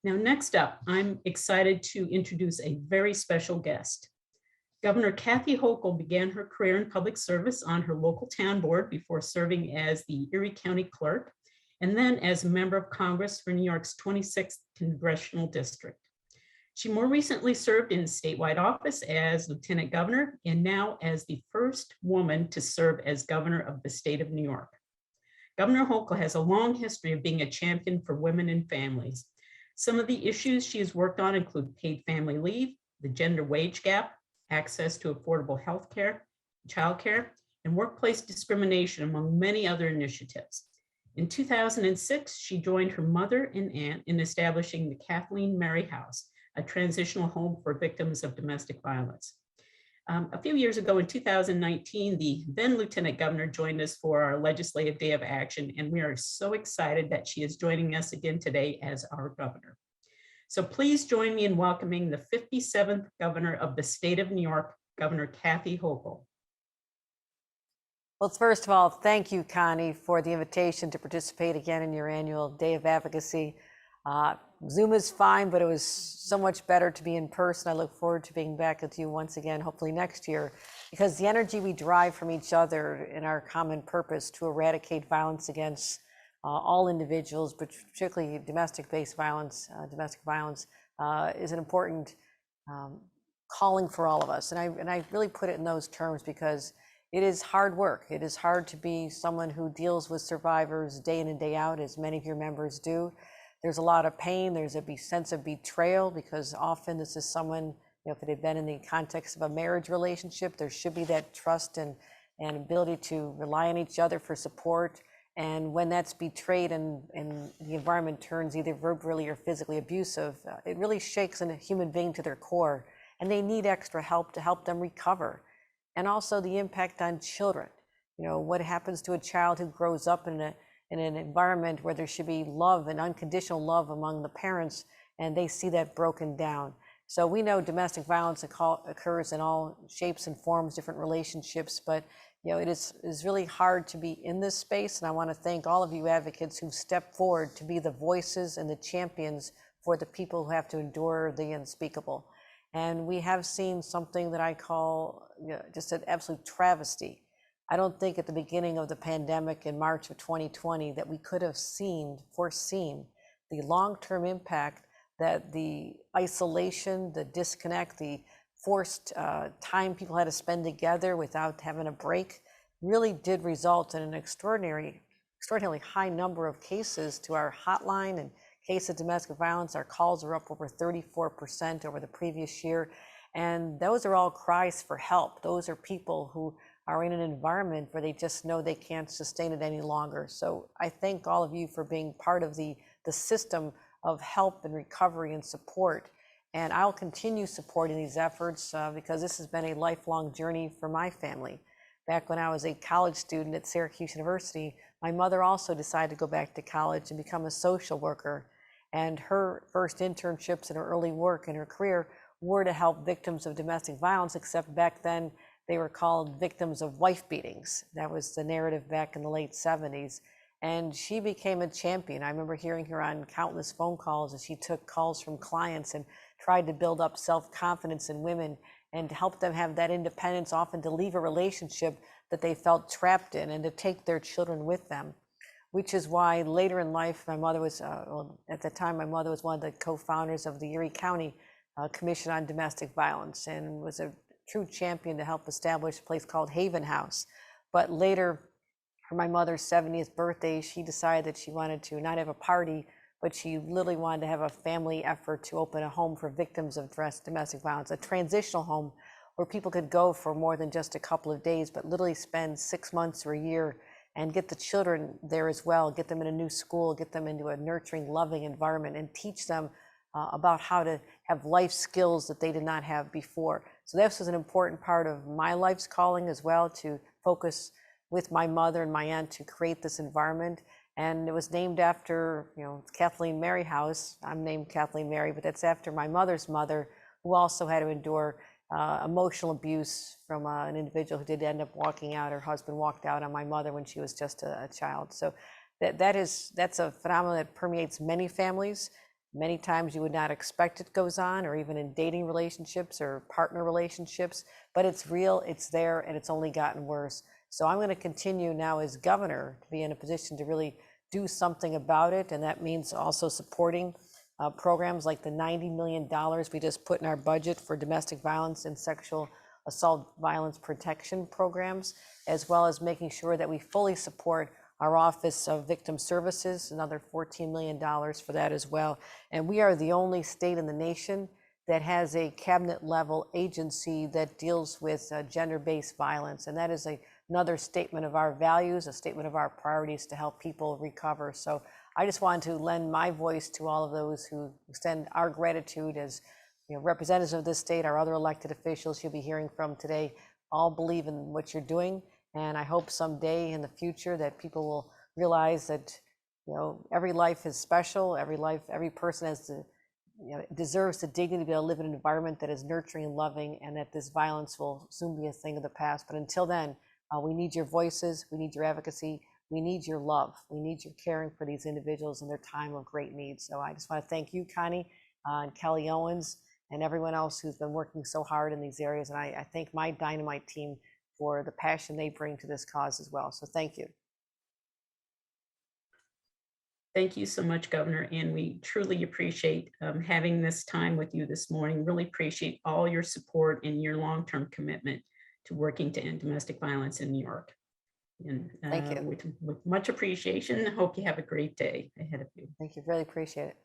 Now, next up, I'm excited to introduce a very special guest. Governor Kathy Hochul began her career in public service on her local town board before serving as the Erie County Clerk and then as a member of Congress for New York's 26th Congressional District. She more recently served in statewide office as Lieutenant Governor and now as the first woman to serve as governor of the state of New York. Governor Hochul has a long history of being a champion for women and families. Some of the issues she has worked on include paid family leave, the gender wage gap, access to affordable health care, childcare, and workplace discrimination, among many other initiatives. In 2006, she joined her mother and aunt in establishing the Kathleen Mary House, a transitional home for victims of domestic violence. A few years ago in 2019, the then Lieutenant Governor joined us for our Legislative Day of Action, and we are so excited that she is joining us again today as our governor. So please join me in welcoming the 57th Governor of the state of New York, Governor Kathy Hochul. Well, first of all, thank you, Connie, for the invitation to participate again in your annual Day of Advocacy. Zoom is fine, but it was so much better to be in person. I look forward to being back with you once again, hopefully next year, because the energy we derive from each other in our common purpose to eradicate violence against all individuals, but particularly domestic-based violence, is an important calling for all of us. And I really put it in those terms because it is hard work. It is hard to be someone who deals with survivors day in and day out, as many of your members do. There's a lot of pain. There's a sense of betrayal because often this is someone, if it had been in the context of a marriage relationship, there should be that trust and ability to rely on each other for support. And when that's betrayed and the environment turns either verbally or physically abusive, it really shakes a human being to their core, and they need extra help to help them recover. And also the impact on children. What happens to a child who grows up in an environment where there should be love and unconditional love among the parents, and they see that broken down. So we know domestic violence occurs in all shapes and forms, different relationships, but it is really hard to be in this space. And I want to thank all of you advocates who stepped forward to be the voices and the champions for the people who have to endure the unspeakable. And we have seen something that I call just an absolute travesty. I don't think at the beginning of the pandemic in March of 2020 that we could have foreseen the long-term impact that the isolation, the disconnect, the forced time people had to spend together without having a break really did result in an extraordinarily high number of cases to our hotline. And case of domestic violence, our calls are up over 34% over the previous year. And those are all cries for help. Those are people who are in an environment where they just know they can't sustain it any longer. So I thank all of you for being part of the system of help and recovery and support. And I'll continue supporting these efforts because this has been a lifelong journey for my family. Back when I was a college student at Syracuse University, my mother also decided to go back to college and become a social worker. And her first internships and her early work in her career were to help victims of domestic violence, except back then they were called victims of wife beatings. That was the narrative back in the late 70s. And she became a champion. I remember hearing her on countless phone calls as she took calls from clients and tried to build up self-confidence in women and to help them have that independence, often to leave a relationship that they felt trapped in and to take their children with them. Which is why later in life, my mother was, at the time, my mother was one of the co-founders of the Erie County Commission on Domestic Violence and was a true champion to help establish a place called Haven House. But later, for my mother's 70th birthday, she decided that she wanted to not have a party, but she literally wanted to have a family effort to open a home for victims of domestic violence, a transitional home where people could go for more than just a couple of days, but literally spend 6 months or a year and get the children there as well, get them in a new school, get them into a nurturing, loving environment, and teach them about how to have life skills that they did not have before. So this was an important part of my life's calling as well, to focus with my mother and my aunt to create this environment. And it was named after, Kathleen Mary House. I'm named Kathleen Mary, but that's after my mother's mother, who also had to endure emotional abuse from an individual who did end up walking out. Her husband walked out on my mother when she was just a child. So that's a phenomenon that permeates many families. Many times you would not expect it goes on, or even in dating relationships or partner relationships, but it's real, it's there, and it's only gotten worse. So I'm going to continue now as governor to be in a position to really do something about it. And that means also supporting programs like the $90 million we just put in our budget for domestic violence and sexual assault violence protection programs, as well as making sure that we fully support our Office of Victim Services, another $14 million for that as well. And we are the only state in the nation that has a cabinet level agency that deals with gender-based violence. And that is another statement of our values, a statement of our priorities to help people recover. So I just want to lend my voice to all of those who extend our gratitude as representatives of this state, our other elected officials you'll be hearing from today, all believe in what you're doing. And I hope someday in the future that people will realize that every life is special, every person has the deserves the dignity to be able to live in an environment that is nurturing and loving, and that this violence will soon be a thing of the past. But until then, we need your voices, we need your advocacy, we need your love, we need your caring for these individuals in their time of great need. So I just want to thank you, Connie, and Kelly Owens, and everyone else who's been working so hard in these areas. And I thank my Dynamite team for the passion they bring to this cause as well. So thank you. Thank you so much, Governor. And we truly appreciate having this time with you this morning. Really appreciate all your support and your long-term commitment to working to end domestic violence in New York. And Thank you. With much appreciation. I hope you have a great day ahead of you. Thank you. Really appreciate it.